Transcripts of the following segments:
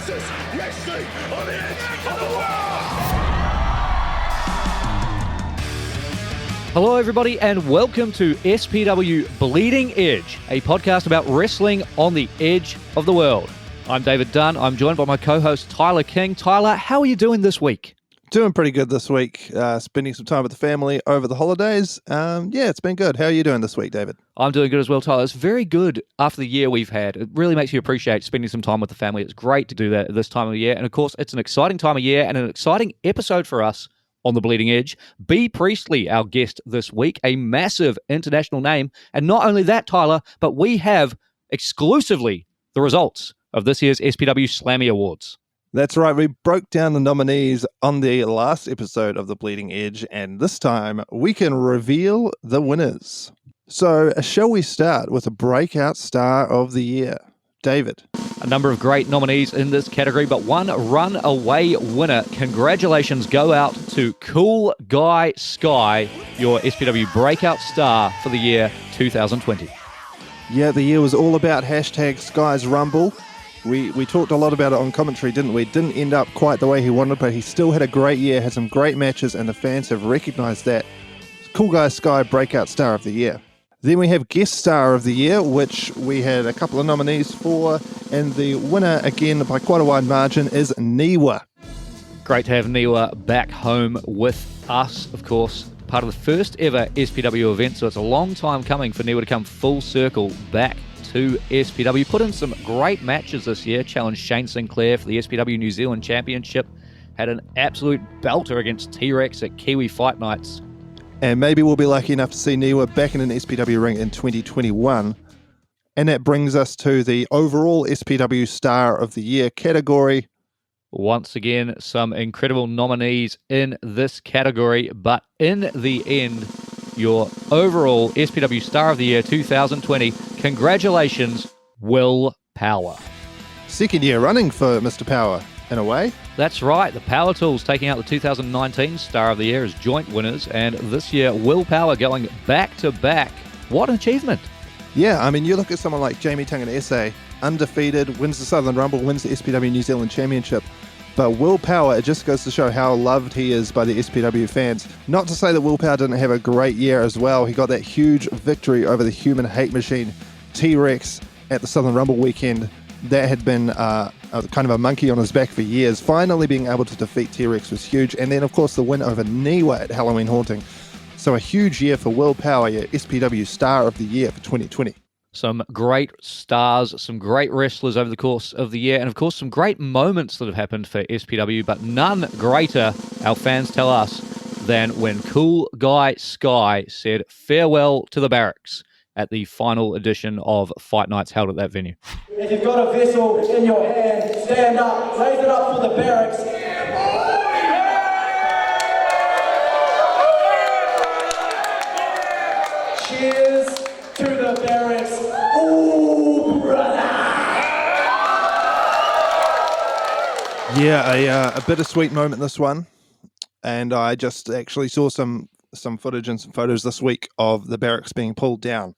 fastest wrestling on the edge of the world. Hello, everybody, and welcome to SPW Bleeding Edge, a podcast about wrestling on the edge of the world. I'm David Dunn. I'm joined by my co-host, Tyler King. Tyler, how are you doing this week? Doing pretty good this week. Spending some time with the family over the holidays. It's been good. How are you doing this week, David? I'm doing good as well, Tyler. It's very good after the year we've had. It really makes you appreciate spending some time with the family. It's great to do that at this time of the year. And of course, it's an exciting time of year and an exciting episode for us on The Bleeding Edge. Bea Priestley, our guest this week, a massive international name. And not only that, Tyler, but we have exclusively the results of this year's SPW Slammy Awards. That's right. We broke down the nominees on the last episode of The Bleeding Edge, and this time we can reveal the winners. So, shall we start with a breakout star of the year? David. A number of great nominees in this category, but one runaway winner. Congratulations go out to Cool Guy Sky, your SPW breakout star for the year 2020. Yeah, the year was all about hashtag Sky's Rumble. We talked a lot about it on commentary, didn't we? It didn't end up quite the way he wanted, but he still had a great year, had some great matches, and the fans have recognized that. Cool Guy Sky, breakout star of the year. Then we have guest star of the year, which we had a couple of nominees for, and the winner, again, by quite a wide margin, is Niwa. Great to have Niwa back home with us, of course. Part of the first ever SPW event, so it's a long time coming for Niwa to come full circle back to SPW. Put in some great matches this year, challenged Shane Sinclair for the SPW New Zealand Championship, had an absolute belter against T-Rex at Kiwi Fight Nights. And maybe we'll be lucky enough to see Niwa back in an SPW ring in 2021. And that brings us to the overall SPW Star of the Year category. Once again, some incredible nominees in this category, but in the end, your overall SPW Star of the Year 2020, congratulations, Will Power. Second year running for Mr. Power, in a way. That's right, the Power Tools taking out the 2019 Star of the Year as joint winners, and this year, Will Power going back-to-back. What an achievement. Yeah, I mean, you look at someone like Jamie Tungan-Esse, undefeated, wins the Southern Rumble, wins the SPW New Zealand Championship. But Will Power, it just goes to show how loved he is by the SPW fans. Not to say that Will Power didn't have a great year as well. He got that huge victory over the human hate machine, T-Rex, at the Southern Rumble weekend. That had been kind of a monkey on his back for years. Finally being able to defeat T-Rex was huge. And then, of course, the win over Niwa at Halloween Haunting. So a huge year for Will Power, your SPW Star of the Year for 2020. Some great stars, some great wrestlers over the course of the year, and of course some great moments that have happened for SPW, but none greater, our fans tell us, than when Cool Guy Sky said farewell to the barracks at the final edition of Fight Nights held at that venue. If you've got a vessel in your hand, stand up, raise it up for the barracks. Cheers to the barracks. Ooh, brother! Yeah, a bittersweet moment, this one. And I just actually saw some footage and some photos this week of the barracks being pulled down.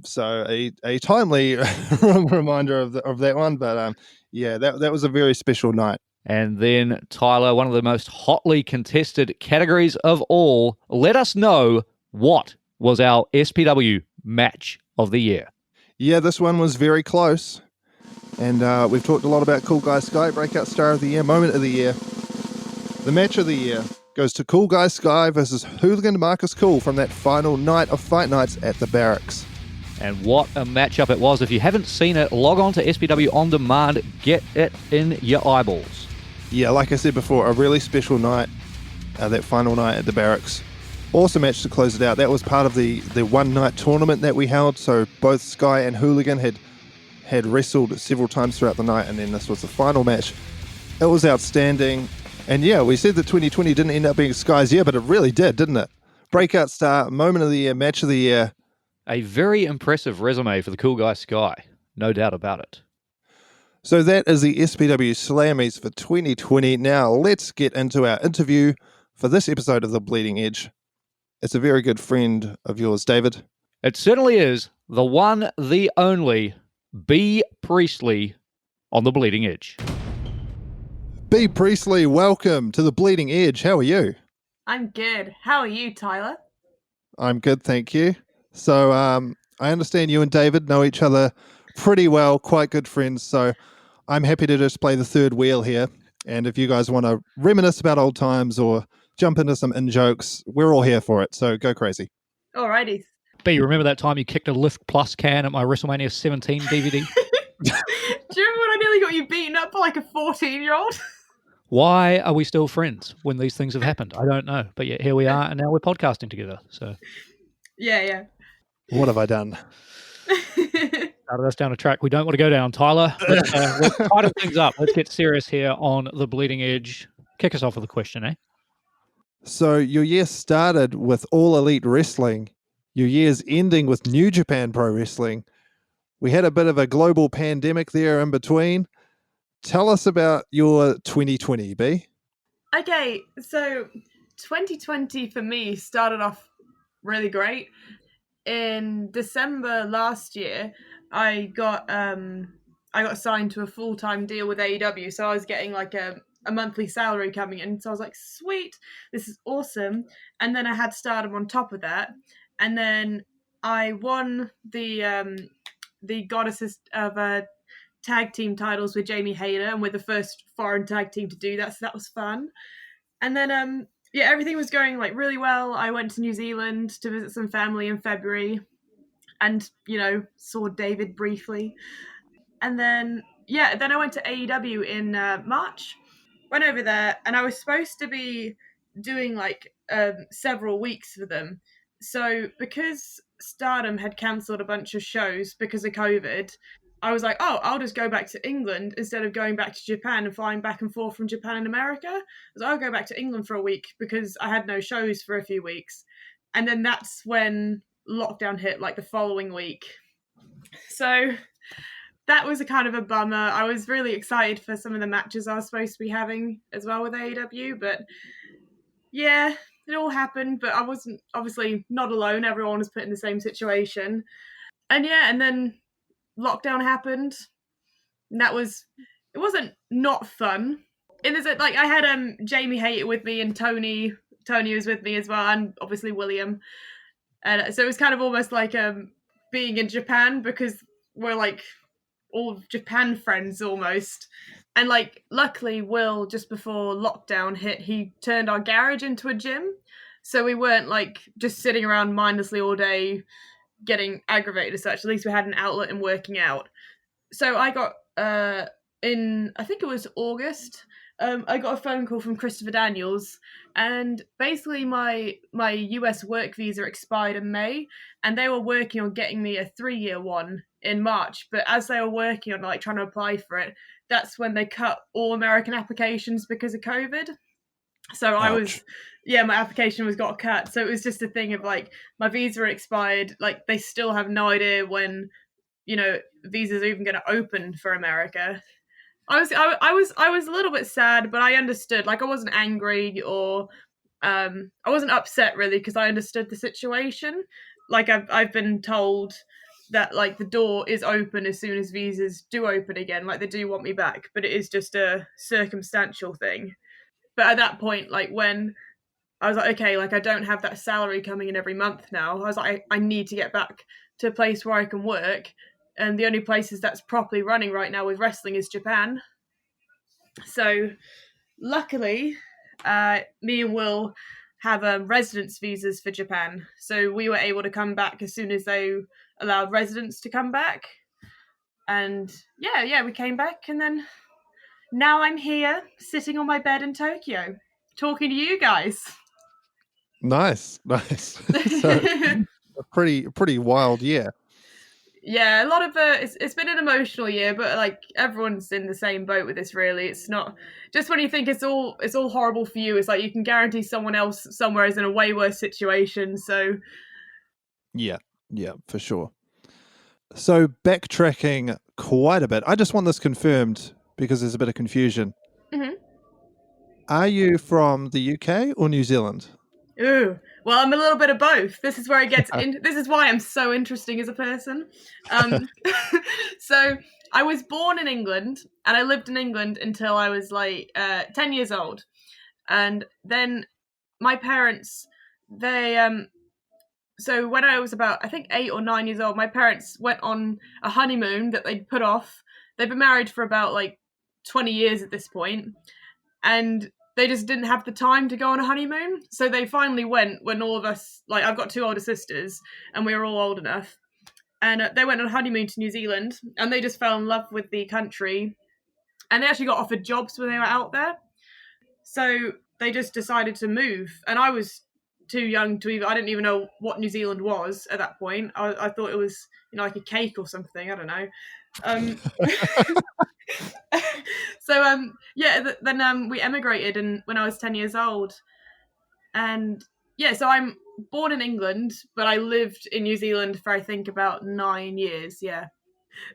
So a timely reminder of that one. But that was a very special night. And then, Tyler, one of the most hotly contested categories of all, let us know what was our SPW match of the year. Yeah, this one was very close. And we've talked a lot about Cool Guy Sky, breakout star of the year, moment of the year. The match of the year goes to Cool Guy Sky versus Hooligan Marcus Cool from that final night of Fight Nights at the barracks. And what a matchup it was. If you haven't seen it, log on to SPW On Demand, get it in your eyeballs. Yeah, like I said before, a really special night, that final night at the barracks. Awesome match to close it out. That was part of the one-night tournament that we held, so both Sky and Hooligan had wrestled several times throughout the night, and then this was the final match. It was outstanding. And yeah, we said that 2020 didn't end up being Sky's year, but it really did, didn't it? Breakout star, moment of the year, match of the year. A very impressive resume for the Cool Guy Sky, no doubt about it. So that is the SPW Slammies for 2020. Now let's get into our interview for this episode of The Bleeding Edge. It's a very good friend of yours, David. It certainly is. The one, the only, Bea Priestley on the Bleeding Edge. Bea Priestley, welcome to the Bleeding Edge. How are you? I'm good. How are you, Tyler? I'm good, thank you. So I understand you and David know each other pretty well, quite good friends. So I'm happy to just play the third wheel here. And if you guys want to reminisce about old times or jump into some in-jokes, we're all here for it. So go crazy. Alrighty. B, remember that time you kicked a Lift Plus can at my WrestleMania 17 DVD? Do you remember when I nearly got you beaten up by like a 14-year-old? Why are we still friends when these things have happened? I don't know. But yet here we are, and now we're podcasting together. So Yeah. What have I done? started us down a track we don't want to go down. Tyler, let's tighten things up. Let's get serious here on the Bleeding Edge. Kick us off with a question, eh? So your year started with All Elite Wrestling. Your year's ending with New Japan Pro Wrestling. We had a bit of a global pandemic there in between. Tell us about your 2020, B. Okay, so 2020 for me started off really great. In December last year, I got signed to a full-time deal with AEW, so I was getting like a monthly salary coming in. So I was like, sweet, this is awesome. And then I had Stardom on top of that. And then I won the Goddesses of tag team titles with Jamie Hayter, and we're the first foreign tag team to do that, so that was fun. And then everything was going like really well. I went to New Zealand to visit some family in February and saw David briefly. And then I went to AEW in March. Went over there, and I was supposed to be doing like several weeks for them. So because Stardom had cancelled a bunch of shows because of COVID, I was like, oh, I'll just go back to England instead of going back to Japan and flying back and forth from Japan and America. So I'll go back to England for a week because I had no shows for a few weeks. And then that's when lockdown hit, like the following week. So that was a kind of a bummer. I was really excited for some of the matches I was supposed to be having as well with AEW, but yeah, it all happened, but I wasn't obviously not alone. Everyone was put in the same situation. And then lockdown happened. And it wasn't not fun. And there's like I had Jamie Hayter with me, and Tony was with me as well, and obviously William. And so it was kind of almost like being in Japan, because we're like all Japan friends almost. And like luckily Will, just before lockdown hit, he turned our garage into a gym. So we weren't like just sitting around mindlessly all day getting aggravated as such. At least we had an outlet in working out. So I got in I think it was August, I got a phone call from Christopher Daniels, and basically my US work visa expired in May, and they were working on getting me a 3-year one in March. But as they were working on like trying to apply for it, that's when they cut all American applications because of COVID. So Ouch. my application got cut. So it was just a thing of like my visa expired. Like they still have no idea when, visas are even going to open for America. I was a little bit sad, but I understood. Like I wasn't angry or I wasn't upset really, because I understood the situation. Like I've been told that like the door is open as soon as visas do open again. Like they do want me back, but it is just a circumstantial thing. But at that point, like when I was like, okay, like I don't have that salary coming in every month now. I was like, I need to get back to a place where I can work. And the only places that's properly running right now with wrestling is Japan. So luckily, me and Will have residence visas for Japan. So we were able to come back as soon as they allowed residents to come back. And we came back, and then now I'm here sitting on my bed in Tokyo talking to you guys. Nice. So a pretty wild year. Yeah, a lot of it's been an emotional year, but like everyone's in the same boat with this. Really, it's not just when you think it's all horrible for you. It's like you can guarantee someone else somewhere is in a way worse situation. So Yeah, for sure. So backtracking quite a bit, I just want this confirmed because there's a bit of confusion. Mm-hmm. Are you from the UK or New Zealand? Ooh, well, I'm a little bit of both. This is where it gets in. This is why I'm so interesting as a person. So I was born in England, and I lived in England until I was like 10 years old. And then my parents, so when I was about, I think 8 or 9 years old, my parents went on a honeymoon that they'd put off. They've been married for about like 20 years at this point, and they just didn't have the time to go on a honeymoon. So they finally went when all of us, like I've got 2 older sisters, and we were all old enough. And they went on a honeymoon to New Zealand, and they just fell in love with the country. And they actually got offered jobs when they were out there. So they just decided to move. And I was too young to even, I didn't even know what New Zealand was at that point. I thought it was, like a cake or something. I don't know. Then we emigrated when I was 10 years old. And so I'm born in England, but I lived in New Zealand for I think about 9 years. Yeah.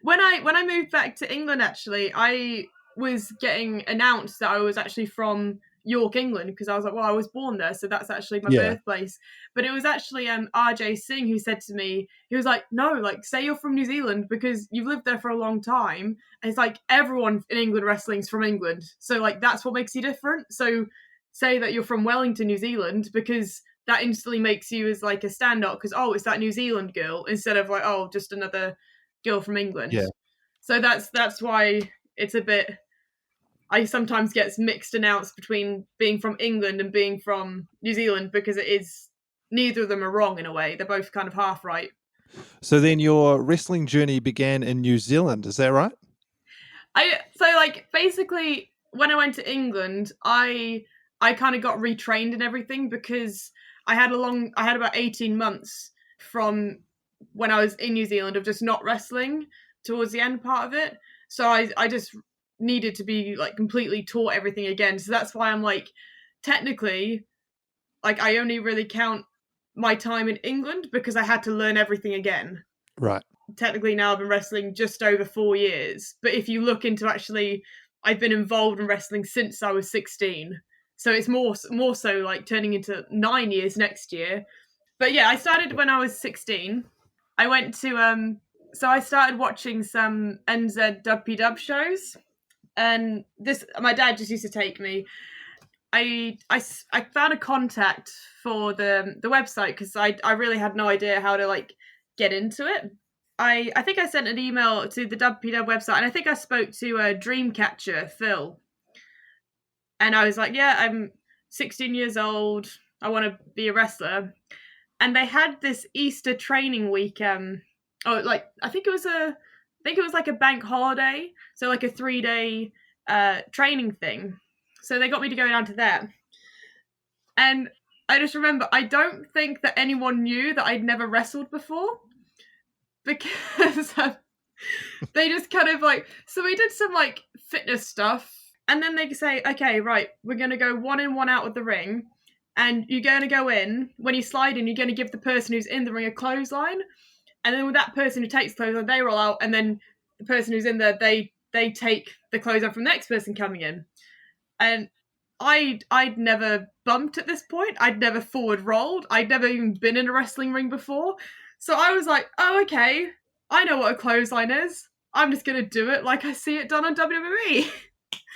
When I moved back to England, actually, I was getting announced that I was actually from York, England, because I was like, well, I was born there, so that's actually my birthplace. But it was actually RJ Singh who said to me, he was like, no, like, say you're from New Zealand because you've lived there for a long time. And it's like, everyone in England wrestling's from England, so like that's what makes you different. So say that you're from Wellington, New Zealand, because that instantly makes you as like a standout, because it's that New Zealand girl, instead of like, just another girl from England. Yeah. So that's why it's a bit, I sometimes gets mixed announced between being from England and being from New Zealand, because it is, neither of them are wrong in a way. They're both kind of half right. So then your wrestling journey began in New Zealand, is that right? Basically when I went to England, I kind of got retrained and everything, because I had about 18 months from when I was in New Zealand of just not wrestling towards the end part of it. So I just needed to be like completely taught everything again. So that's why I'm like, technically, like I only really count my time in England because I had to learn everything again. Right. Technically now I've been wrestling just over 4 years. But if you look into actually, I've been involved in wrestling since I was 16. So it's more so like turning into 9 years next year. But yeah, I started when I was 16. I went to, so I started watching some NZWPW shows. And my dad just used to take me. I found a contact for the website, because I really had no idea how to like get into it. I think I sent an email to the WPW website, and I think I spoke to Dreamcatcher Phil. And I was like, yeah, I'm 16 years old. I want to be a wrestler. And they had this Easter training week. I think it was like a bank holiday. So like a 3-day training thing. So they got me to go down to that. And I just remember, I don't think that anyone knew that I'd never wrestled before. Because they just kind of like, so we did some like fitness stuff. And then they say, okay, right, we're going to go 1 in, 1 out of the ring. And you're going to go in. When you slide in, you're going to give the person who's in the ring a clothesline. And then with that person who takes the clothesline, they roll out. And then the person who's in there, they take the clothesline from the next person coming in. And I'd never bumped at this point. I'd never forward rolled. I'd never even been in a wrestling ring before. So I was like, oh, okay, I know what a clothesline is. I'm just going to do it like I see it done on WWE.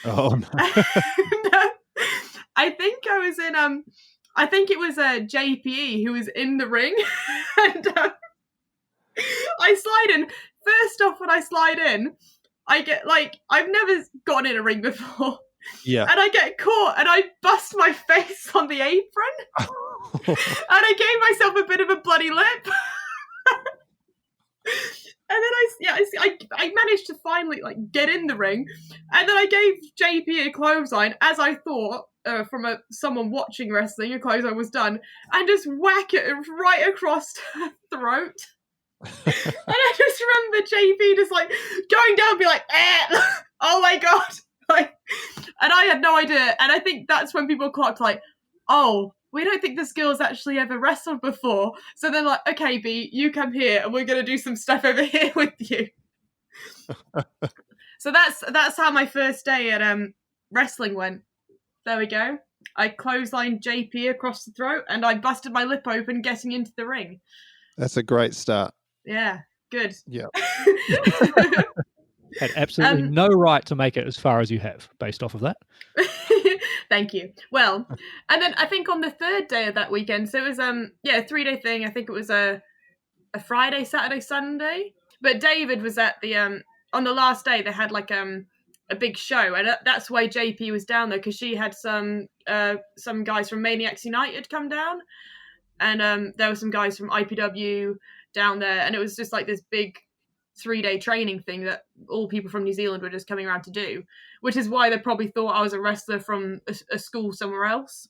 Oh, no. I think I was in, I think it was JPE who was in the ring. And I slide in. First off, when I slide in, I get like, I've never gotten in a ring before. Yeah. And I get caught and I bust my face on the apron. And I gave myself a bit of a bloody lip. And then I managed to finally like get in the ring, and then I gave JP a clothesline, as I thought from someone watching wrestling, a clothesline was done, and just whack it right across her throat. And I just remember JP just like going down, and be like, oh my god, like, and I had no idea. And I think that's when people clocked like, oh, we don't think this girl's actually ever wrestled before. So they're like, okay, B, you come here and we're going to do some stuff over here with you. So that's how my first day at wrestling went. There we go. I clotheslined JP across the throat and I busted my lip open getting into the ring. That's a great start. Yeah, good. Yeah. Had absolutely no right to make it as far as you have, based off of that. Thank you. Well, and then I think on the third day of that weekend, so it was a 3-day thing. I think it was a Friday, Saturday, Sunday. But David was at the on the last day. They had like a big show, and that's why JP was down there, because she had some guys from Maniacs United come down, and there were some guys from IPW down there, and it was just like this big 3-day training thing that all people from New Zealand were just coming around to do, which is why they probably thought I was a wrestler from a school somewhere else,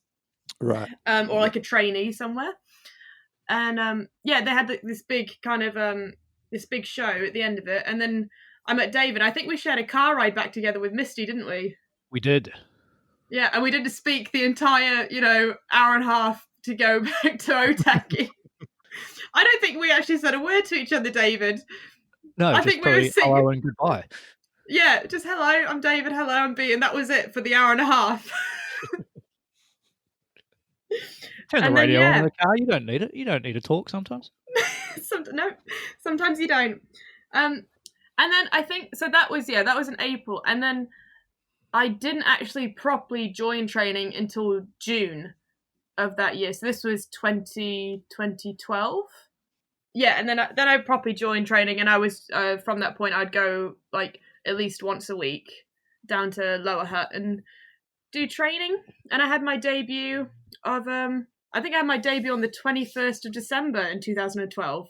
Right. or like a trainee somewhere. And they had this big kind of this big show at the end of it, and then I met David. I think we shared a car ride back together with Misty, didn't we? We did. Yeah, and we did to speak the entire hour and a half to go back to Otaki. I don't think we actually said a word to each other, David. No, I just think we were probably sitting. hello and goodbye. Yeah, just hello, I'm David, hello, I'm Bea, and that was it for the hour and a half. Turn the And then, radio on yeah. in the car. You don't need it. You don't need to talk sometimes. No, sometimes you don't. And then I think, so that was in April, and then I didn't actually properly join training until June of that year. So this was 2012. Yeah, and then I properly joined training, and I was from that point I'd go like at least once a week down to Lower Hutt and do training. And I had my debut of I think I had my debut on the 21st of December in 2012.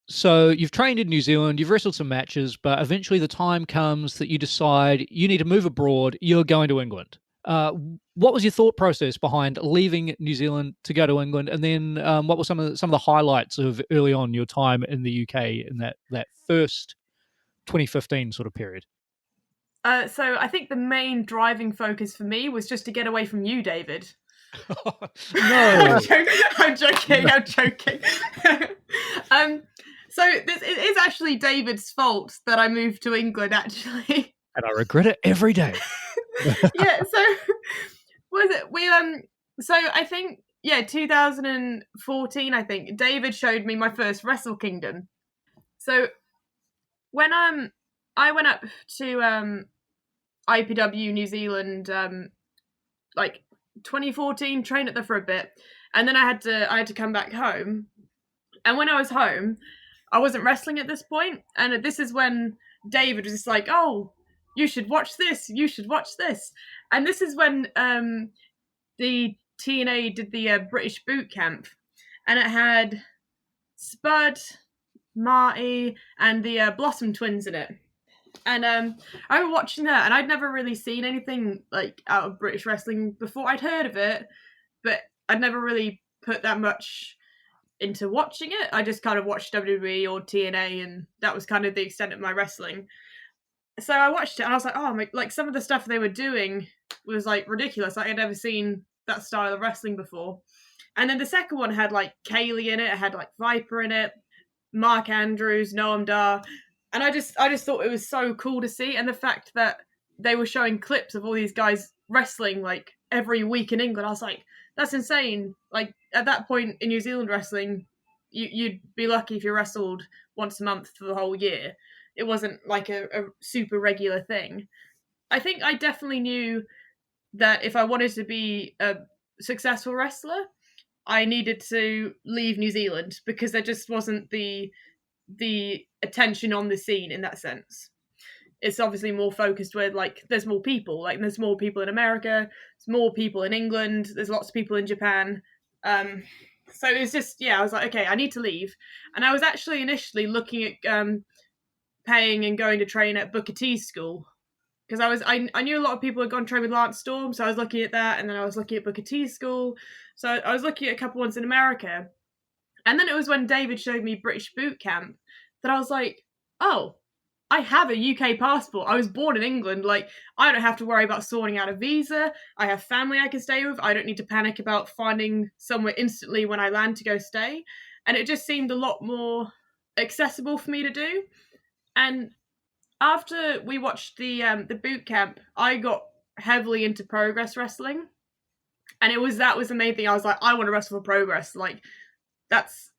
So you've trained in New Zealand, you've wrestled some matches, but eventually the time comes that you decide you need to move abroad, you're going to England. What was your thought process behind leaving New Zealand to go to England? And then what were some of the highlights of early on your time in the UK in that first 2015 sort of period? So I think the main driving focus for me was just to get away from you, David. No. I'm joking. So it is actually David's fault that I moved to England, actually. And I regret it every day. Yeah, so what was it? So I think 2014, I think David showed me my first Wrestle Kingdom. So when I went up to IPW New Zealand like 2014, trained at there for a bit, and then I had to come back home. And when I was home, I wasn't wrestling at this point, and this is when David was just like, "Oh, you should watch this. You should watch this." And this is when the TNA did the British boot camp, and it had Spud, Marty, and the Blossom twins in it. And I remember watching that, and I'd never really seen anything like out of British wrestling before. I'd heard of it, but I'd never really put that much into watching it. I just kind of watched WWE or TNA, and that was kind of the extent of my wrestling. So I watched it, and I was like, oh, like some of the stuff they were doing was like ridiculous. Like I'd never seen that style of wrestling before. And then the second one had like Kaylee in it. It had like Viper in it, Mark Andrews, Noam Dar. And I just thought it was so cool to see. And the fact that they were showing clips of all these guys wrestling like every week in England, I was like, that's insane. Like at that point in New Zealand wrestling, you'd be lucky if you wrestled once a month for the whole year. It wasn't like a super regular thing. I think I definitely knew that if I wanted to be a successful wrestler, I needed to leave New Zealand, because there just wasn't the attention on the scene in that sense. It's obviously more focused with like there's more people. Like there's more people in America, there's more people in England, there's lots of people in Japan. So it was just I was like, okay, I need to leave. And I was actually initially looking at paying and going to train at Booker T's school, because I knew a lot of people had gone train with Lance Storm, so I was looking at that, and then I was looking at Booker T's school, so I was looking at a couple ones in America. And then it was when David showed me British Boot Camp that I was like, oh, I have a UK passport. I was born in England. Like, I don't have to worry about sorting out a visa. I have family I can stay with. I don't need to panic about finding somewhere instantly when I land to go stay. And it just seemed a lot more accessible for me to do. And after we watched the boot camp, I got heavily into Progress Wrestling. And that was the main thing. I was like, I want to wrestle for Progress. Like, that's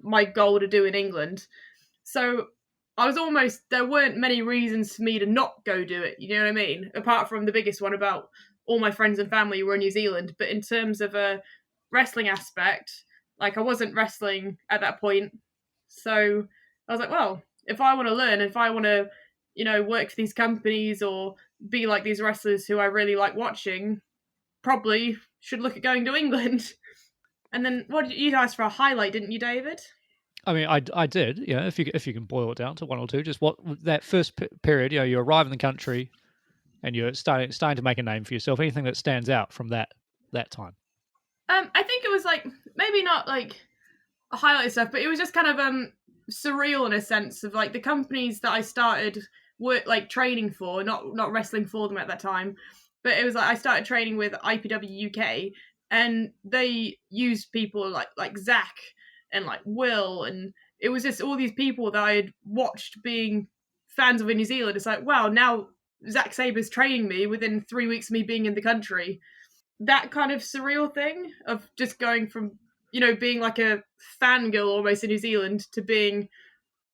my goal to do in England. So there weren't many reasons for me to not go do it, you know what I mean? Apart from the biggest one about all my friends and family were in New Zealand. But in terms of a wrestling aspect, like I wasn't wrestling at that point. So I was like, well, if I want to learn, if I want to, work for these companies or be like these wrestlers who I really like watching, probably should look at going to England. And then what did you guys for a highlight, didn't you, David? I mean, I did. Yeah, if you can boil it down to one or two, just what that first period. You arrive in the country, and you're starting to make a name for yourself. Anything that stands out from that time? I think it was like maybe not like a highlight stuff, but it was just kind of surreal in a sense of like the companies that I started like training for, not wrestling for them at that time, but it was like I started training with IPW UK, and they used people like Zach and like Will, and it was just all these people that I had watched being fans of in New Zealand. It's like, wow, now Zack Saber's training me within 3 weeks of me being in the country. That kind of surreal thing of just going from, being like a fangirl almost in New Zealand to being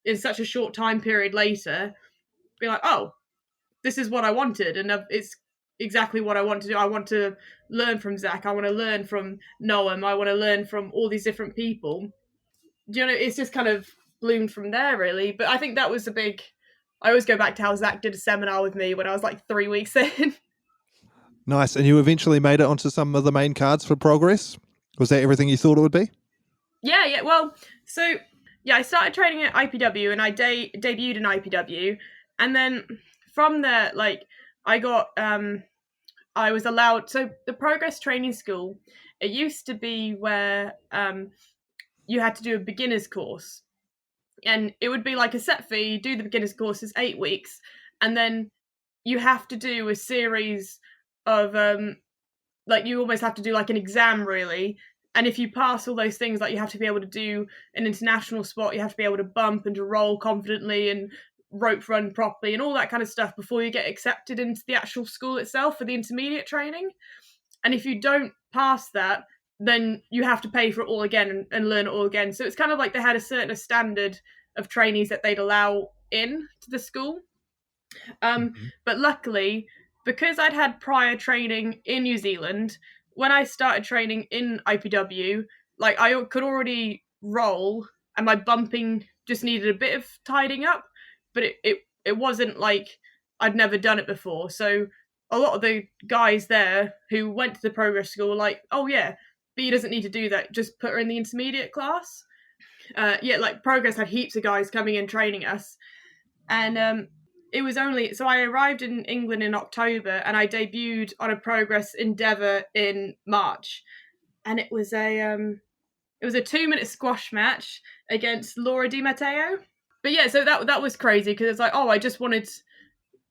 in such a short time period later, being like, oh, this is what I wanted. And it's exactly what I want to do. I want to learn from Zach. I want to learn from Noam. I want to learn from all these different people. It's just kind of bloomed from there, really. But I think that was I always go back to how Zach did a seminar with me when I was like 3 weeks in. Nice. And you eventually made it onto some of the main cards for Progress? Was that everything you thought it would be? Yeah. Well, so, I started training at IPW, and I debuted in IPW. And then from there, like, I got, I was allowed, so the Progress Training School, it used to be where you had to do a beginner's course. And it would be like a set fee, do the beginner's course, is 8 weeks, and then you have to do a series of like you almost have to do like an exam, really. And if you pass all those things, like you have to be able to do an international spot, you have to be able to bump and to roll confidently and rope run properly and all that kind of stuff before you get accepted into the actual school itself for the intermediate training. And if you don't pass that, then you have to pay for it all again and learn it all again. So it's kind of like they had a certain standard of trainees that they'd allow in to the school. But luckily, because I'd had prior training in New Zealand, when I started training in IPW, like I could already roll, and my bumping just needed a bit of tidying up, but it wasn't like I'd never done it before. So a lot of the guys there who went to the Progress School were like, oh yeah, Bea doesn't need to do that, just put her in the intermediate class. Like Progress had heaps of guys coming in training us, and it was only, so I arrived in England in October, and I debuted on a Progress Endeavour in March, and it was a 2-minute squash match against Laura Di Matteo. But yeah, so that was crazy, because it's like, oh, I just wanted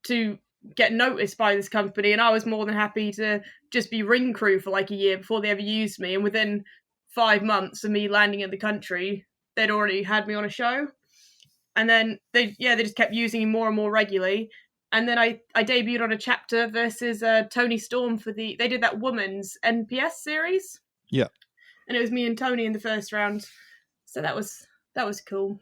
to get noticed by this company, and I was more than happy to just be ring crew for like a year before they ever used me. And within 5 months of me landing in the country, they'd already had me on a show. And then they just kept using me more and more regularly. And then I debuted on a chapter versus Toni Storm they did that women's NPS series. Yeah. And it was me and Toni in the first round. So that was cool.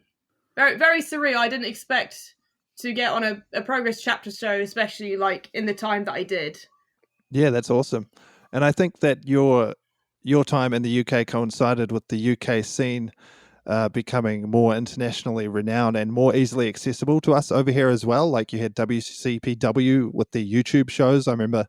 Very, very surreal. I didn't expect to get on a Progress chapter show, especially like in the time that I did. Yeah, that's awesome. And I think that your time in the UK coincided with the UK scene becoming more internationally renowned and more easily accessible to us over here as well. Like you had WCPW with the YouTube shows. I remember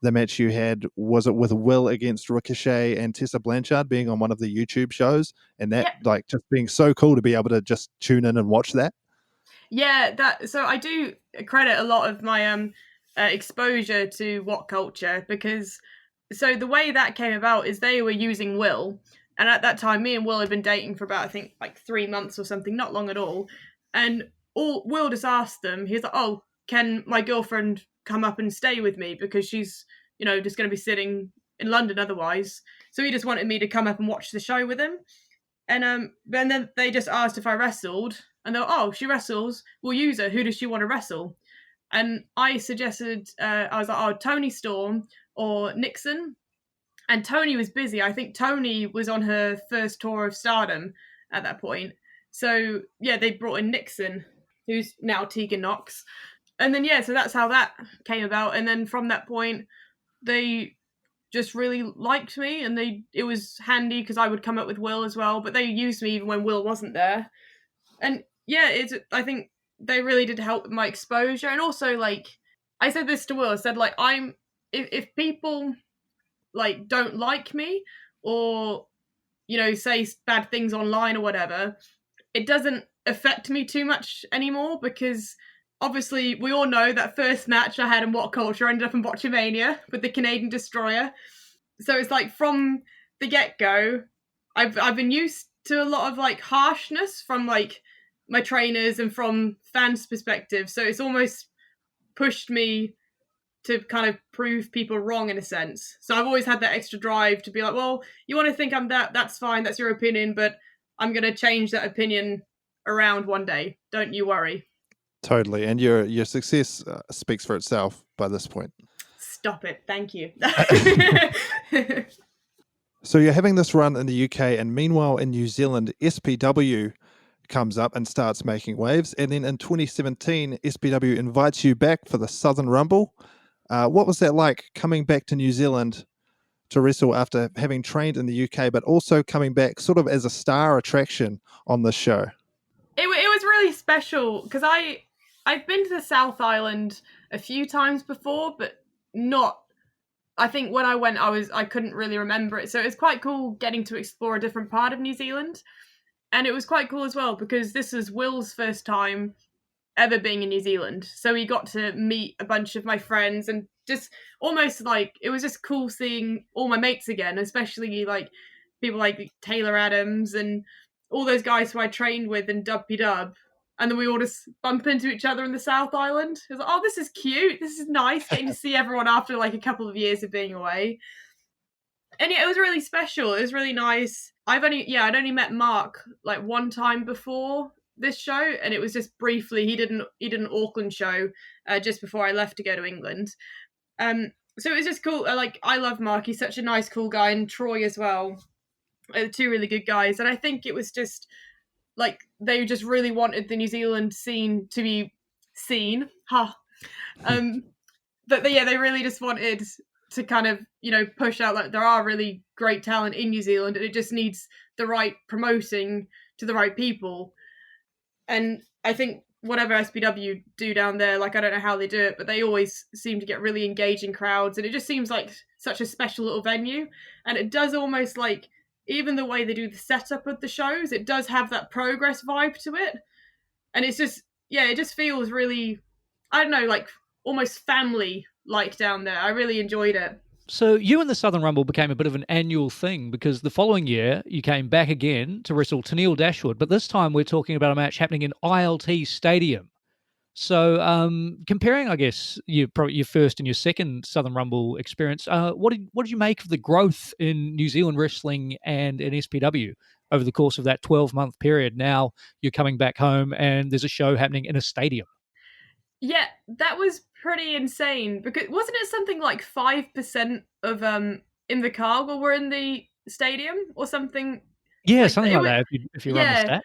the match you had, was it with Will against Ricochet and Tessa Blanchard, being on one of the YouTube shows, and that like just being so cool to be able to just tune in and watch that. Yeah, so I do credit a lot of my exposure to What Culture, because so the way that came about is they were using Will. And at that time, me and Will had been dating for about, I think, like 3 months or something, not long at all. And Will just asked them, he's like, oh, can my girlfriend come up and stay with me? Because she's, just going to be sitting in London otherwise. So he just wanted me to come up and watch the show with him. And then they just asked if I wrestled. And they were, oh, she wrestles, we'll use her. Who does she want to wrestle? And I suggested, I was like, oh, Toni Storm or Nixon. And Toni was busy. I think Toni was on her first tour of Stardom at that point. So, yeah, they brought in Nixon. who's now Tegan Knox. And then, so that's how that came about. And then from that point, they just really liked me, and it was handy because I would come up with Will as well, but they used me even when Will wasn't there. And I think they really did help with my exposure. And also, like, I said this to Will, I said, like, if people, like, don't like me or, say bad things online or whatever, it doesn't affect me too much anymore, because obviously we all know that first match I had in What Culture ended up in Botchamania with the Canadian Destroyer. So it's like from the get-go, I've been used to a lot of like harshness from like my trainers and from fans' perspective. So it's almost pushed me to kind of prove people wrong in a sense. So I've always had that extra drive to be like, well, you want to think I'm that's fine, that's your opinion, but I'm going to change that opinion around one day. Don't you worry. Totally. And your success speaks for itself by this point. Stop it. Thank you. So you're having this run in the UK, and meanwhile in New Zealand, SPW comes up and starts making waves. And then in 2017, SPW invites you back for the Southern Rumble. What was that like, coming back to New Zealand to wrestle after having trained in the UK, but also coming back sort of as a star attraction on this show? It was really special because I've been to the South Island a few times before, but not. I think when I went, I couldn't really remember it, so it was quite cool getting to explore a different part of New Zealand, and it was quite cool as well because this was Will's first time ever being in New Zealand, so we got to meet a bunch of my friends and just almost like it was just cool seeing all my mates again, especially like people like Taylor Adams and all those guys who I trained with in WPW. And then we all just bump into each other in the South Island. It was like, oh, this is cute. This is nice getting to see everyone after like a couple of years of being away. And yeah, it was really special. It was really nice. I'd only met Mark like one time before this show, and it was just briefly. He did an Auckland show just before I left to go to England. So it was just cool. I love Mark. He's such a nice, cool guy, and Troy as well. Two really good guys, and I think it was just like they just really wanted the New Zealand scene to be seen. But they really just wanted to kind of push out like there are really great talent in New Zealand, and it just needs the right promoting to the right people. And I think whatever SPW do down there, like I don't know how they do it, but they always seem to get really engaging crowds, and it just seems like such a special little venue. And it does almost like, even the way they do the setup of the shows, it does have that Progress vibe to it. And it's just, it just feels really, I don't know, like almost family-like down there. I really enjoyed it. So you and the Southern Rumble became a bit of an annual thing, because the following year you came back again to wrestle Tennille Dashwood, but this time we're talking about a match happening in ILT Stadium. So comparing, I guess, your first and your second Southern Rumble experience, what did you make of the growth in New Zealand wrestling and in SPW over the course of that 12-month period? Now you're coming back home and there's a show happening in a stadium. Yeah, that was pretty insane, because wasn't it something like 5% of Invercargill were in the stadium or something? Yeah, something like that, if you run the stat.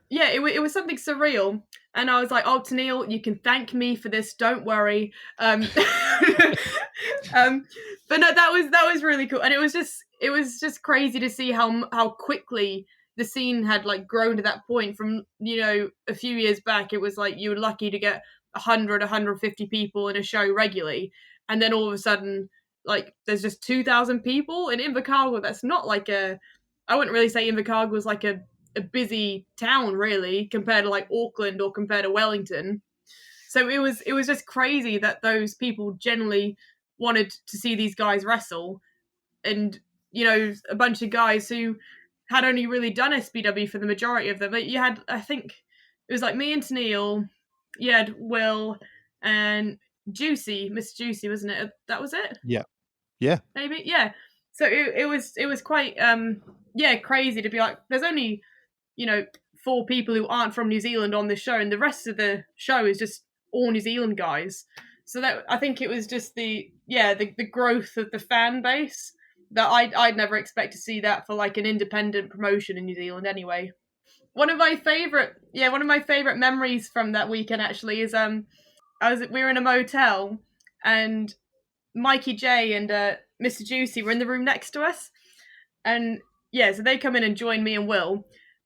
Yeah, it was something surreal, and I was like, "Oh, Tennille, you can thank me for this. Don't worry." But no, that was really cool, and it was just crazy to see how quickly the scene had like grown to that point. From a few years back, it was like you were lucky to get 100, 150 people in a show regularly, and then all of a sudden, like there's just 2,000 people in Invercargill. That's not like I wouldn't really say Invercargill was like a busy town really compared to like Auckland or compared to Wellington. So it was just crazy that those people generally wanted to see these guys wrestle, and a bunch of guys who had only really done SPW for the majority of them. But you had, I think it was like me and Tennille, you had Will and Juicy, Miss Juicy, wasn't it? That was it? Yeah Maybe, yeah. So it was quite crazy to be like, there's only 4 people who aren't from New Zealand on this show, and the rest of the show is just all New Zealand guys. So that, I think it was just the growth of the fan base that I'd never expect to see that for like an independent promotion in New Zealand anyway. one of my favorite memories from that weekend actually is we were in a motel and Mikey J and Mr. Juicy were in the room next to us, and yeah, so they come in and join me and Will,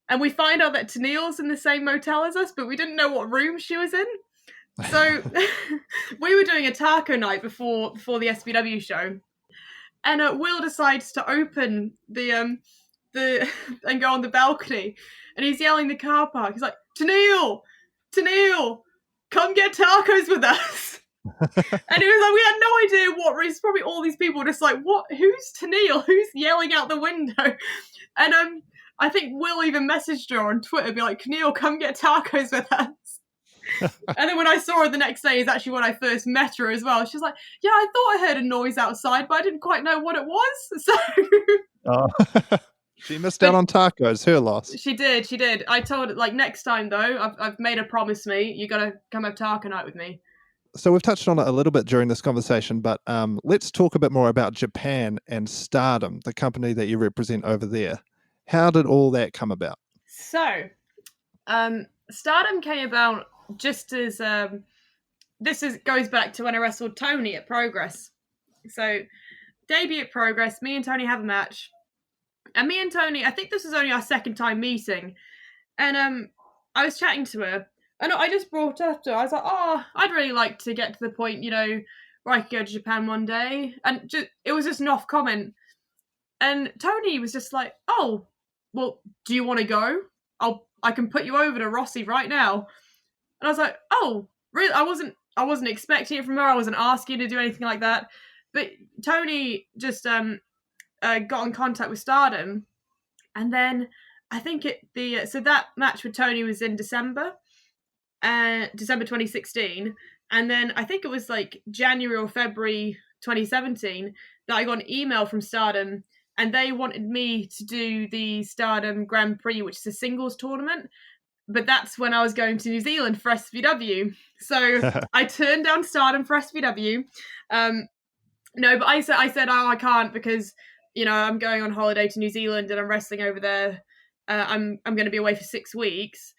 and we find out that Tennille's in the same motel as us, but we didn't know what room she was in. So we were doing a taco night before the SPW show, and Will decides to open the and go on the balcony, and he's yelling the car park. He's like, Tennille, come get tacos with us. And it was like, we had no idea what race. Probably all these people were just like, what? Who's Tennille? Who's yelling out the window? And I think Will even messaged her on Twitter, be like, Tennille, come get tacos with us. And then when I saw her the next day is actually when I first met her as well. She's like, yeah, I thought I heard a noise outside, but I didn't quite know what it was. So She missed out on tacos. Her loss. She did. I told her, like, next time though, I've made her promise me, you gotta come have taco night with me. So we've touched on it a little bit during this conversation, but let's talk a bit more about Japan and Stardom, the company that you represent over there. How did all that come about? So, Stardom came about just as goes back to when I wrestled Tony at Progress. So, debut at Progress, me and Tony have a match, and me and Tony, I think this was only our second time meeting, and I was chatting to her. And I just brought up to her, I was like, oh, I'd really like to get to the point, where I could go to Japan one day. And it was just an off comment. And Tony was just like, oh, well, do you want to go? I can put you over to Rossi right now. And I was like, oh, really? I wasn't expecting it from her. I wasn't asking to do anything like that. But Tony just got in contact with Stardom. And then I think so that match with Tony was in December 2016, and then I think it was like January or February 2017 that I got an email from Stardom, and they wanted me to do the Stardom Grand Prix, which is a singles tournament, but that's when I was going to New Zealand for SPW. So I turned down Stardom for SPW. No, but I said, oh, I can't because I'm going on holiday to New Zealand and I'm wrestling over there. I'm going to be away for 6 weeks.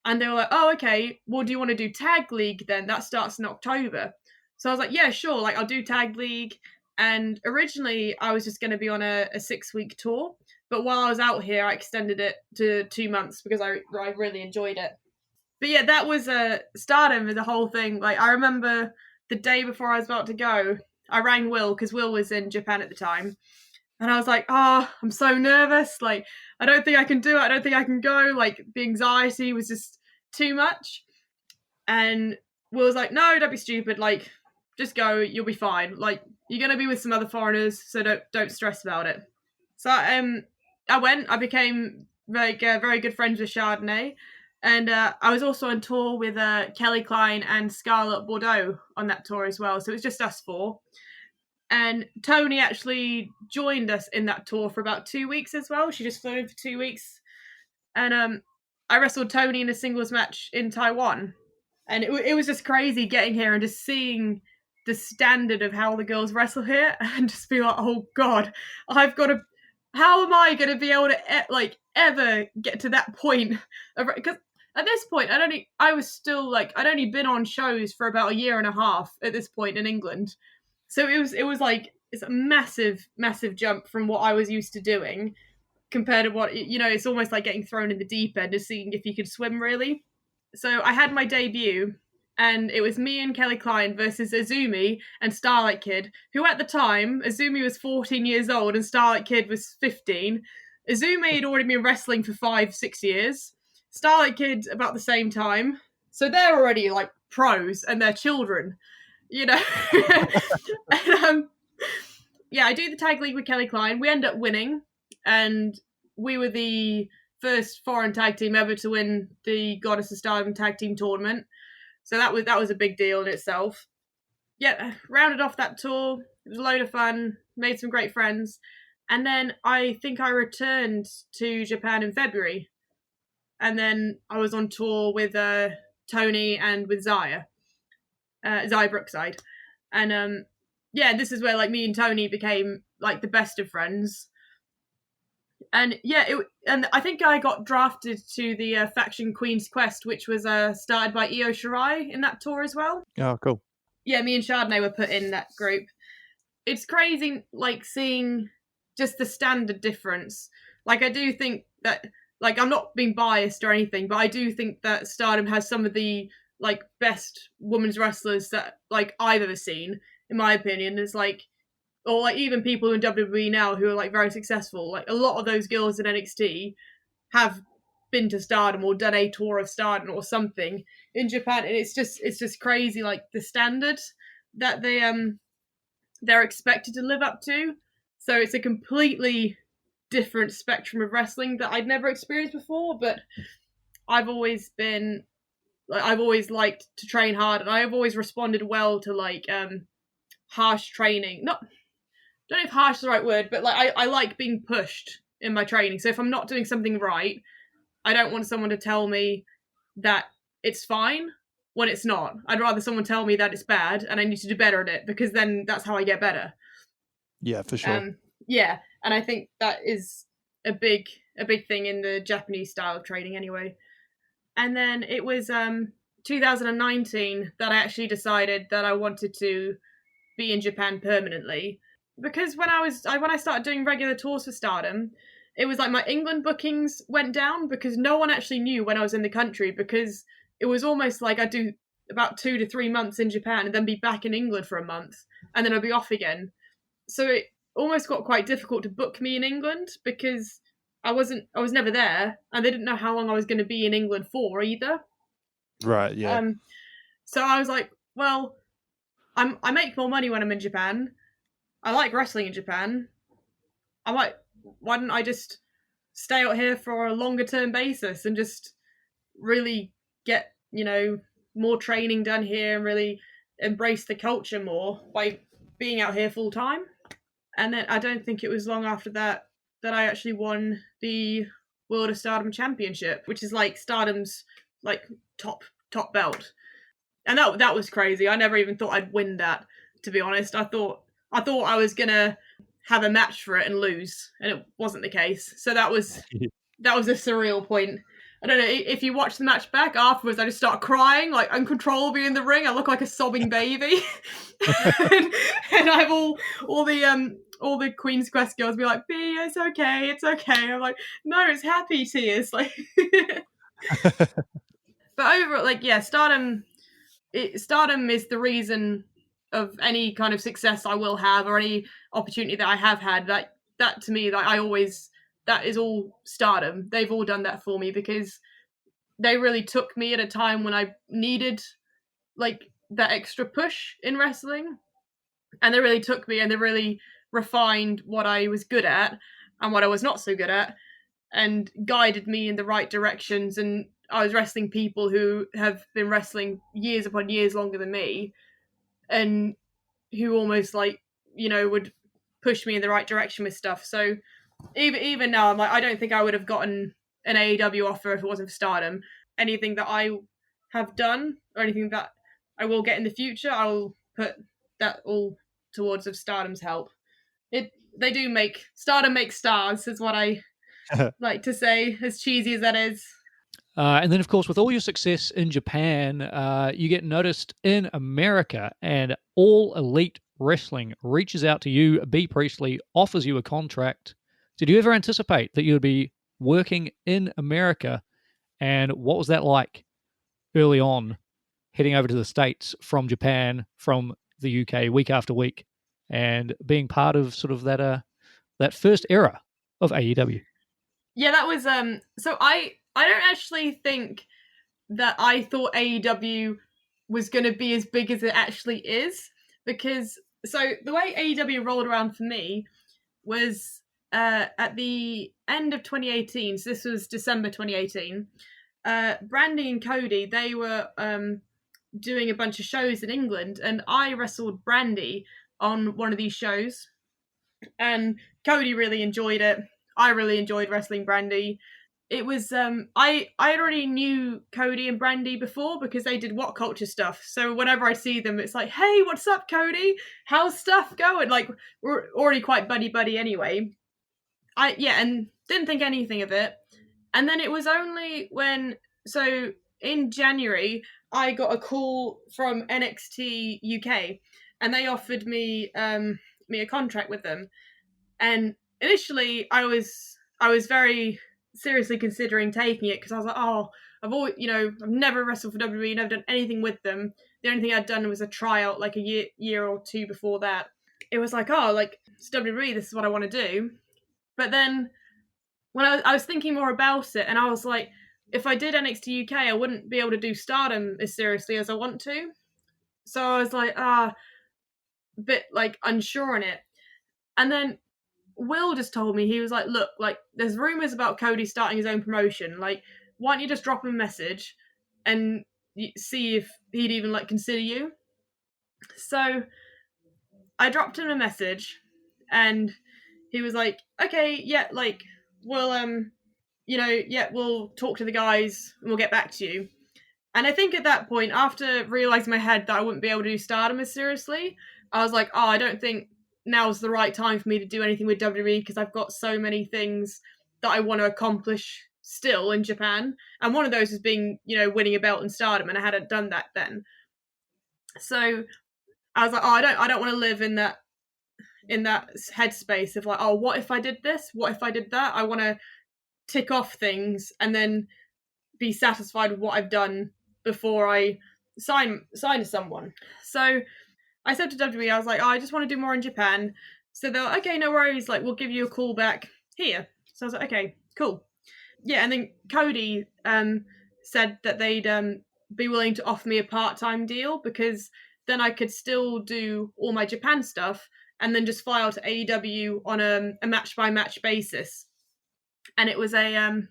And they were like, oh, okay, well, do you want to do Tag League then? That starts in October. So I was like, yeah, sure, like I'll do Tag League. And originally I was just going to be on a 6-week tour. But while I was out here, I extended it to 2 months because I really enjoyed it. But yeah, that was Stardom, the whole thing. Like, I remember the day before I was about to go, I rang Will because Will was in Japan at the time. And I was like, oh, I'm so nervous. Like, I don't think I can do it. I don't think I can go. Like, the anxiety was just too much. And Will was like, no, don't be stupid. Like, just go. You'll be fine. Like, you're going to be with some other foreigners, so don't stress about it. So I went. I became very good friends with Chardonnay. And I was also on tour with Kelly Klein and Scarlett Bordeaux on that tour as well. So it was just us four. And Tony actually joined us in that tour for about 2 weeks as well. She just flew in for 2 weeks. And I wrestled Tony in a singles match in Taiwan. And it was just crazy getting here and just seeing the standard of how the girls wrestle here. And just be like, oh, God, how am I going to be able to, ever get to that point? Because at this point, I'd only been on shows for about 1.5 years at this point in England. So it was like, it's a massive, massive jump from what I was used to doing compared to what, it's almost like getting thrown in the deep end, just seeing if you could swim, really. So I had my debut, and it was me and Kelly Klein versus Azumi and Starlight Kid, who at the time, Azumi was 14 years old and Starlight Kid was 15. Azumi had already been wrestling for 5-6 years. Starlight Kid about the same time. So they're already, like, pros, and they're children. And, I do the tag league with Kelly Klein. We end up winning, and we were the first foreign tag team ever to win the Goddess of Stardom tag team tournament. So that was a big deal in itself. Yeah, rounded off that tour. It was a load of fun. Made some great friends, and then I think I returned to Japan in February, and then I was on tour with Tony and with Zaya Brookside, and this is where, like, me and Tony became, like, the best of friends. And yeah, and I think I got drafted to the faction Queen's Quest, which was started by Io Shirai in that tour as well. Oh, cool. Yeah, me and Chardonnay were put in that group. It's crazy, like, seeing just the standard difference. Like, I do think that, like, I'm not being biased or anything, but I do think that Stardom has some of the, like, best women's wrestlers that, like, I've ever seen, in my opinion. It's like, or like even people in WWE now who are like very successful. Like a lot of those girls in NXT have been to Stardom or done a tour of Stardom or something in Japan, and it's just crazy, like the standard that they're expected to live up to. So it's a completely different spectrum of wrestling that I'd never experienced before. But I've always liked to train hard, and I've always responded well to like harsh training. Not, I don't know if harsh is the right word, but like I like being pushed in my training. So if I'm not doing something right, I don't want someone to tell me that it's fine when it's not. I'd rather someone tell me that it's bad and I need to do better at it, because then that's how I get better. Yeah, for sure. Yeah, and I think that is a big thing in the Japanese style of training anyway. And then it was 2019 that I actually decided that I wanted to be in Japan permanently. Because when I started doing regular tours for Stardom, it was like my England bookings went down because no one actually knew when I was in the country, because it was almost like I'd do about 2 to 3 months in Japan and then be back in England for a month and then I'd be off again. So it almost got quite difficult to book me in England because I was never there and they didn't know how long I was going to be in England for either. Right, yeah. So I was like, well, I make more money when I'm in Japan. I like wrestling in Japan. Why don't I just stay out here for a longer term basis and just really get, more training done here and really embrace the culture more by being out here full time? And then I don't think it was long after that I actually won the World of Stardom Championship, which is like Stardom's like top belt. And that was crazy. I never even thought I'd win that, to be honest. I thought I was gonna have a match for it and lose, and it wasn't the case. So that was a surreal point. I don't know if you watch the match back afterwards. I just start crying, like uncontrollably in the ring. I look like a sobbing baby, and I've all the Queen's Quest girls be like, "Bea, it's okay, it's okay." I'm like, "No, it's happy tears." Like, but overall, like, yeah, Stardom is the reason of any kind of success I will have or any opportunity that I have had. That to me, like that is all Stardom. They've all done that for me because they really took me at a time when I needed like that extra push in wrestling, and they really took me and they really refined what I was good at and what I was not so good at, and guided me in the right directions. And I was wrestling people who have been wrestling years upon years longer than me, and who almost like, would push me in the right direction with stuff. So even now, I'm like, I don't think I would have gotten an AEW offer if it wasn't for Stardom. Anything that I have done or anything that I will get in the future, I'll put that all towards of Stardom's help. Stardom makes stars, is what I like to say, as cheesy as that is. And then, of course, with all your success in Japan, you get noticed in America, and All Elite Wrestling reaches out to you. Bea Priestley offers you a contract. Did you ever anticipate that you would be working in America? And what was that like early on, heading over to the States from Japan, from the UK, week after week, and being part of sort of that first era of AEW? Yeah, that was so I don't actually think that I thought AEW was going to be as big as it actually is, because so the way AEW rolled around for me was at the end of 2018. So this was December 2018. Brandy and Cody, they were doing a bunch of shows in England, and I wrestled Brandy on one of these shows, and Cody really enjoyed it. I really enjoyed wrestling Brandy. It was I already knew Cody and Brandy before because they did What Culture stuff. So whenever I see them, it's like, "Hey, what's up, Cody? How's stuff going?" Like, we're already quite buddy anyway. And didn't think anything of it. And then it was only so in January, I got a call from NXT UK, and they offered me me a contract with them. And initially, I was very seriously considering taking it because I was like, oh, I've always, I've never wrestled for WWE, never done anything with them. The only thing I'd done was a tryout like a year or two before that. It was like, oh, like it's WWE, this is what I want to do. But then when I was thinking more about it, and I was like, if I did NXT UK, I wouldn't be able to do Stardom as seriously as I want to. So I was like, bit like unsure on it. And then Will just told me, he was like, look, like there's rumors about Cody starting his own promotion. Like, why don't you just drop him a message and see if he'd even like consider you? So I dropped him a message, and he was like, okay, yeah, like we'll we'll talk to the guys and we'll get back to you. And I think at that point, after realizing in my head that I wouldn't be able to do Stardom as seriously, I was like, oh, I don't think now's the right time for me to do anything with WWE because I've got so many things that I want to accomplish still in Japan. And one of those is being, winning a belt in Stardom, and I hadn't done that then. So I was like, oh, I don't want to live in that headspace of like, oh, what if I did this? What if I did that? I want to tick off things and then be satisfied with what I've done before I sign to someone. So I said to WWE, I was like, oh, I just want to do more in Japan. So they're like, okay, no worries, like we'll give you a call back here. So I was like, okay, cool. Yeah, and then Cody said that they'd be willing to offer me a part-time deal because then I could still do all my Japan stuff and then just fly out to AEW on a match-by-match basis. And it was a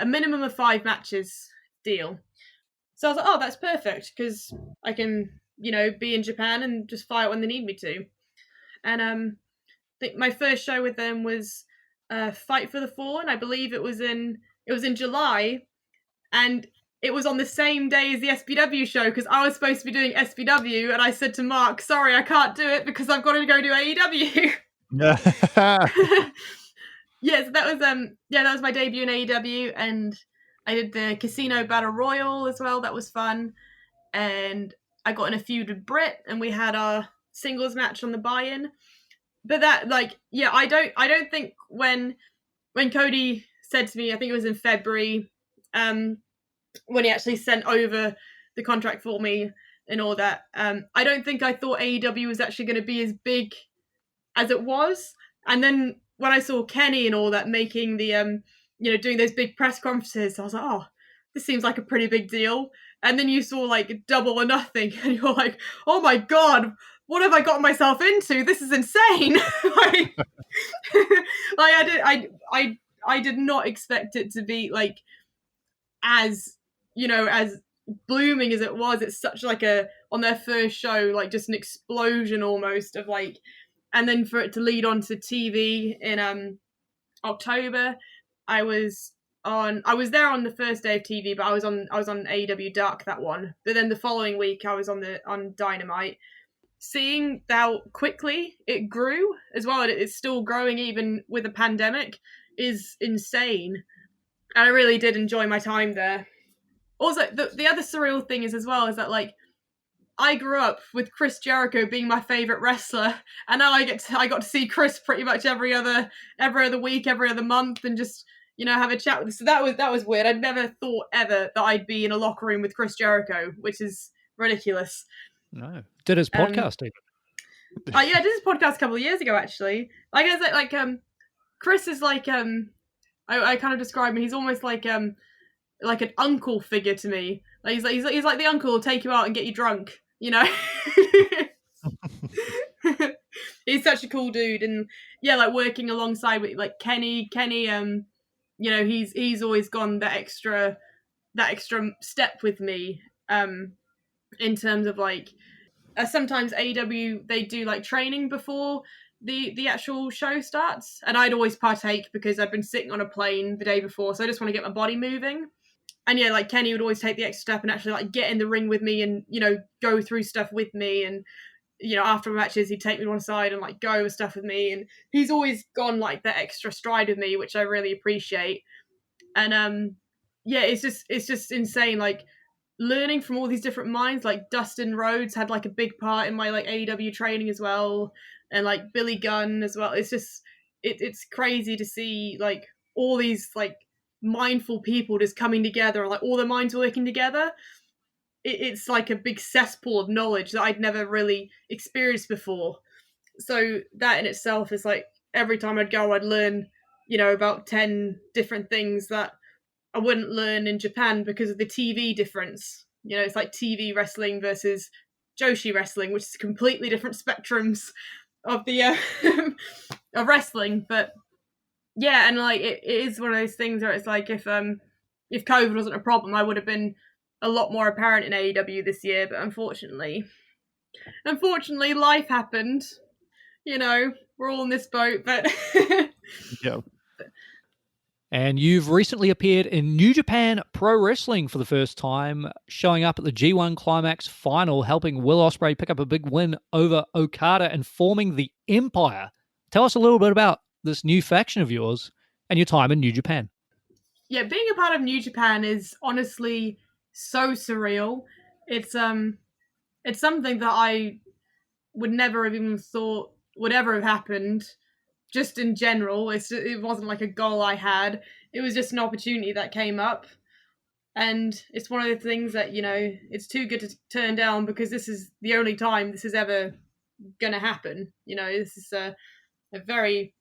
minimum of 5 matches deal. So I was like, oh, that's perfect because I can, be in Japan and just fly out when they need me to. And I think my first show with them was Fight for the Fallen. I believe it was in July, and it was on the same day as the SPW show because I was supposed to be doing SPW, and I said to Mark, sorry, I can't do it because I've got to go do AEW. Yeah, so that was my debut in AEW, and I did the Casino Battle Royal as well. That was fun, and I got in a feud with Britt, and we had our singles match on the buy-in. But that, I don't think when Cody said to me, I think it was in February, when he actually sent over the contract for me and all that, I don't think I thought AEW was actually going to be as big as it was. And then when I saw Kenny and all that making the, doing those big press conferences, I was like, oh, this seems like a pretty big deal. And then you saw like Double or Nothing, and you're like, oh my God, what have I gotten myself into? This is insane. I did not expect it to be like as blooming as it was. It's such like on their first show, like just an explosion almost of like, and then for it to lead on to TV in October, I was there on the first day of TV, but I was on AEW Dark that one. But then the following week I was on Dynamite. Seeing how quickly it grew as well, and it's still growing even with a pandemic, is insane. And I really did enjoy my time there. Also, the other surreal thing is as well is that like I grew up with Chris Jericho being my favorite wrestler, and now I got to see Chris pretty much every other week, every other month, and just have a chat with him. So that was weird. I'd never thought ever that I'd be in a locker room with Chris Jericho, which is ridiculous. No, did his podcast even? Yeah, I did his podcast a couple of years ago actually. Like I said, like Chris is like I kind of describe him. He's almost like an uncle figure to me. Like he's like the uncle who'll take you out and get you drunk. He's such a cool dude, and yeah, like working alongside with like Kenny, he's always gone that extra step with me, in terms of like, sometimes AEW, they do like training before the actual show starts, and I'd always partake because I'd been sitting on a plane the day before, so I just want to get my body moving. And yeah, like Kenny would always take the extra step and actually like get in the ring with me and go through stuff with me. And after matches, he'd take me to one side and like go over stuff with me, and he's always gone like that extra stride with me, which I really appreciate. And it's just insane, like learning from all these different minds. Like Dustin Rhodes had like a big part in my like AEW training as well, and like Billy Gunn as well. It's just it's crazy to see like all these like mindful people just coming together, and like all their minds working together. It's like a big cesspool of knowledge that I'd never really experienced before. So that in itself is like, every time I'd go, I'd learn, about 10 different things that I wouldn't learn in Japan because of the TV difference. It's like TV wrestling versus Joshi wrestling, which is completely different spectrums of the of wrestling. But yeah, and like it is one of those things where it's like, if COVID wasn't a problem, I would have been a lot more apparent in AEW this year. But unfortunately, life happened. We're all in this boat. But Yeah. And you've recently appeared in New Japan Pro Wrestling for the first time, showing up at the G1 Climax final, helping Will Ospreay pick up a big win over Okada and forming the Empire. Tell us a little bit about this new faction of yours and your time in New Japan. Yeah, being a part of New Japan is honestly so surreal. It's something that I would never have even thought would ever have happened. Just in general, it wasn't like a goal I had. It was just an opportunity that came up, and it's one of the things that it's too good to turn down, because this is the only time this is ever gonna happen. This is a very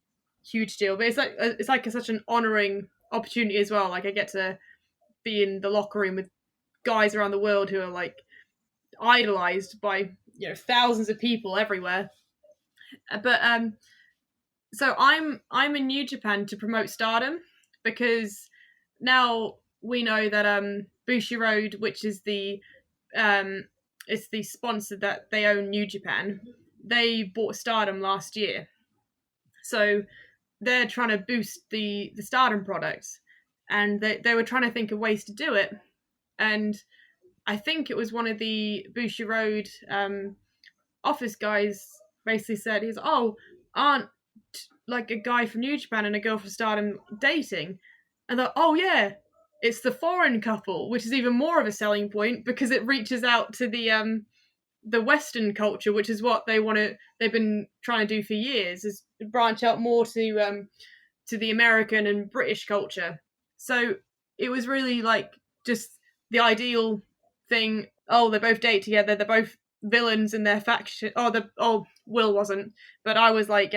huge deal, but it's like such an honoring opportunity as well. Like, I get to be in the locker room with guys around the world who are like idolized by thousands of people everywhere. But so I'm in New Japan to promote Stardom, because now we know that Bushiroad, which is it's the sponsor that they own New Japan, they bought Stardom last year. So they're trying to boost the Stardom products, and they were trying to think of ways to do it. And I think it was one of the Bushiroad office guys basically said, he's, "Oh, aren't like a guy from New Japan and a girl from Stardom dating?" And thought, oh yeah, it's the foreign couple, which is even more of a selling point, because it reaches out to the Western culture, which is what they've been trying to do for years, is branch out more to the American and British culture. So it was really like just the ideal thing. Oh, they both date together, they're both villains in their faction. Will wasn't, but I was like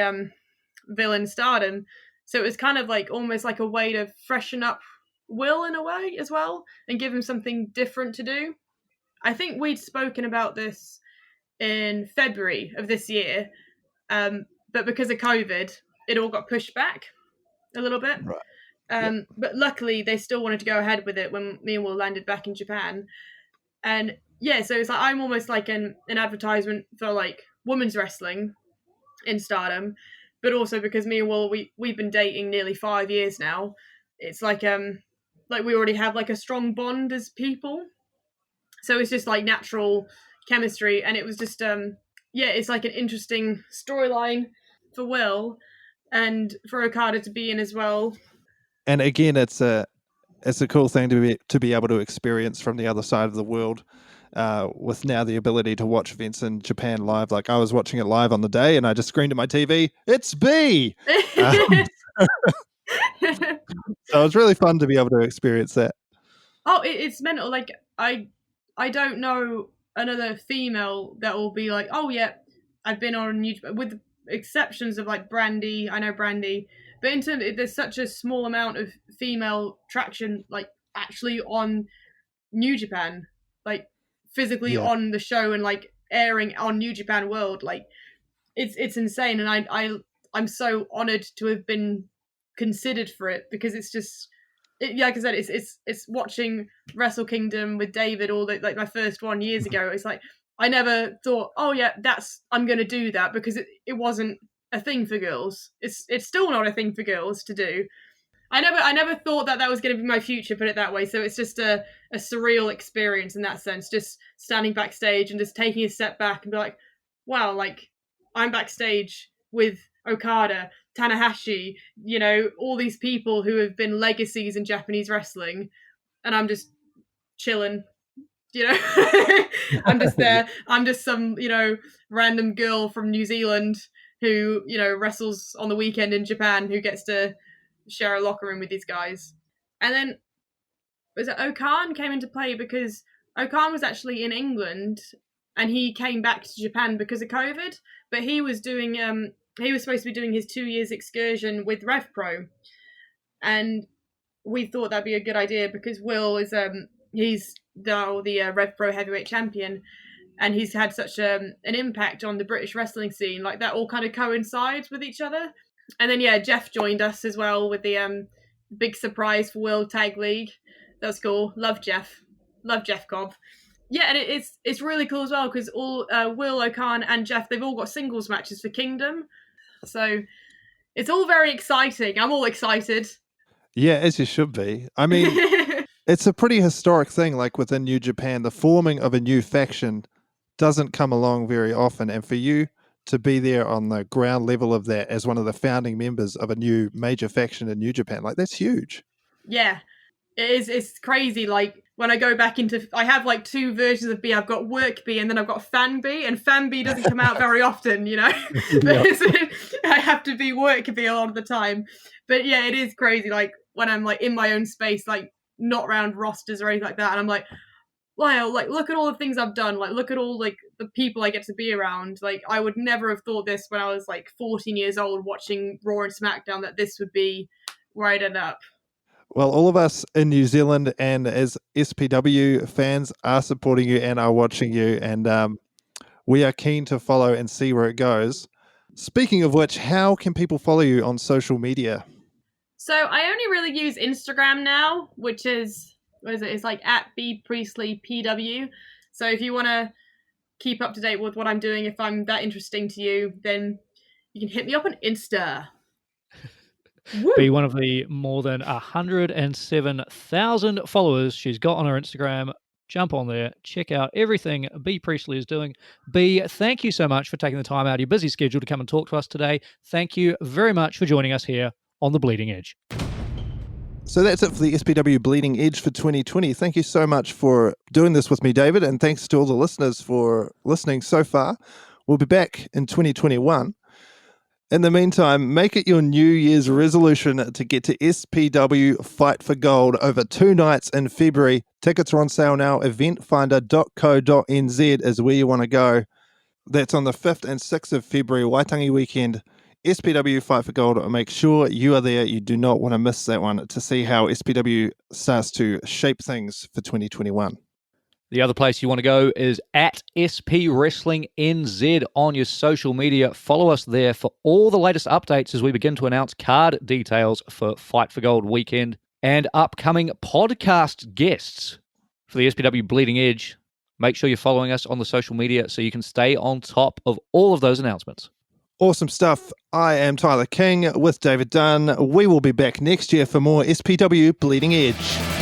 villain Stardom. So it was kind of like almost like a way to freshen up Will in a way as well, and give him something different to do. I think we'd spoken about this in February of this year, but because of COVID, it all got pushed back a little bit. Right. But luckily, they still wanted to go ahead with it when me and Will landed back in Japan. And yeah, so it's like I'm almost like an advertisement for like women's wrestling in Stardom, but also because me and Will, we've been dating nearly 5 years now. It's like we already have like a strong bond as people, so it's just like natural chemistry. And it was just it's like an interesting storyline for Will and for Okada to be in as well. And again, it's a cool thing to be able to experience from the other side of the world, with now the ability to watch events in Japan live. Like, I was watching it live on the day, and I just screamed at my TV, "It's B!" So it was really fun to be able to experience that. Oh, it's mental. Like, I don't know another female that will be like, oh yeah, I've been on YouTube, with the exceptions of like Brandy. I know Brandy, but in terms there's such a small amount of female traction, like actually on New Japan, like physically on the show and like airing on New Japan World. Like it's insane, and I'm so honored to have been considered for it, because it's just like I said, it's watching Wrestle Kingdom with David, all the, like my first one years ago. It's like I never thought, oh yeah, I'm gonna do that, because it wasn't a thing for girls. It's still not a thing for girls to do. I never thought that was going to be my future, put it that way. So it's just a surreal experience in that sense, just standing backstage and just taking a step back and be like, wow, like I'm backstage with Okada, Tanahashi, you know, all these people who have been legacies in Japanese wrestling, and I'm just chilling, you know. I'm just there. I'm just some, you know, random girl from New Zealand who, you know, wrestles on the weekend in Japan, who gets to share a locker room with these guys. And then was it Okan came into play because Okan was actually in England and he came back to Japan because of COVID, but he was doing he was supposed to be doing his 2 years excursion with Rev Pro, and we thought that'd be a good idea because Will is he's the Rev Pro heavyweight champion, and he's had such an impact on the British wrestling scene. Like that all kind of coincides with each other. And then yeah, Jeff joined us as well with the big surprise for World Tag League. That's cool. Love Jeff Cobb. Yeah, and it's really cool as well because all Will, Okan, and Jeff, they've all got singles matches for Kingdom, so it's all very exciting. I'm all excited. Yeah, as you should be. I mean, it's a pretty historic thing, like within New Japan. The forming of a new faction doesn't come along very often, and for you to be there on the ground level of that as one of the founding members of a new major faction in New Japan, like that's huge. Yeah, it is. It's crazy. Like when I go back into, I have like two versions of B. I've got Work B and then I've got Fan B, and Fan B doesn't come out very often, you know. I have to be Work B a lot of the time. But yeah, it is crazy. Like when I'm like in my own space, like not around rosters or anything like that, and I'm like, wow, like look at all the things I've done. Like look at all like the people I get to be around. Like I would never have thought this when I was like 14 years old watching Raw and SmackDown that this would be where I'd end up. Well, all of us in New Zealand and as SPW fans are supporting you and are watching you, and we are keen to follow and see where it goes. Speaking of which, how can people follow you on social media? So I only really use Instagram now, which is, what is it? It's like at Bea Priestley PW. So if you want to keep up to date with what I'm doing, if I'm that interesting to you, then you can hit me up on Insta. Be one of the more than 107,000 followers she's got on her Instagram. Jump on there, check out everything Bea Priestley is doing. Bea, thank you so much for taking the time out of your busy schedule to come and talk to us today. Thank you very much for joining us here on The Bleeding Edge. So that's it for the SPW Bleeding Edge for 2020. Thank you so much for doing this with me, David, and thanks to all the listeners for listening so far. We'll be back in 2021. In the meantime, make it your New Year's resolution to get to SPW Fight for Gold over 2 nights in February. Tickets are on sale now. Eventfinder.co.nz is where you want to go. That's on the 5th and 6th of February, Waitangi weekend. SPW Fight for Gold. Make sure you are there. You do not want to miss that one to see how SPW starts to shape things for 2021. The other place you want to go is at SP Wrestling NZ on your social media. Follow us there for all the latest updates as we begin to announce card details for Fight for Gold weekend and upcoming podcast guests for the SPW Bleeding Edge. Make sure you're following us on the social media so you can stay on top of all of those announcements. Awesome stuff. I am Tyler King with David Dunn. We will be back next year for more SPW Bleeding Edge.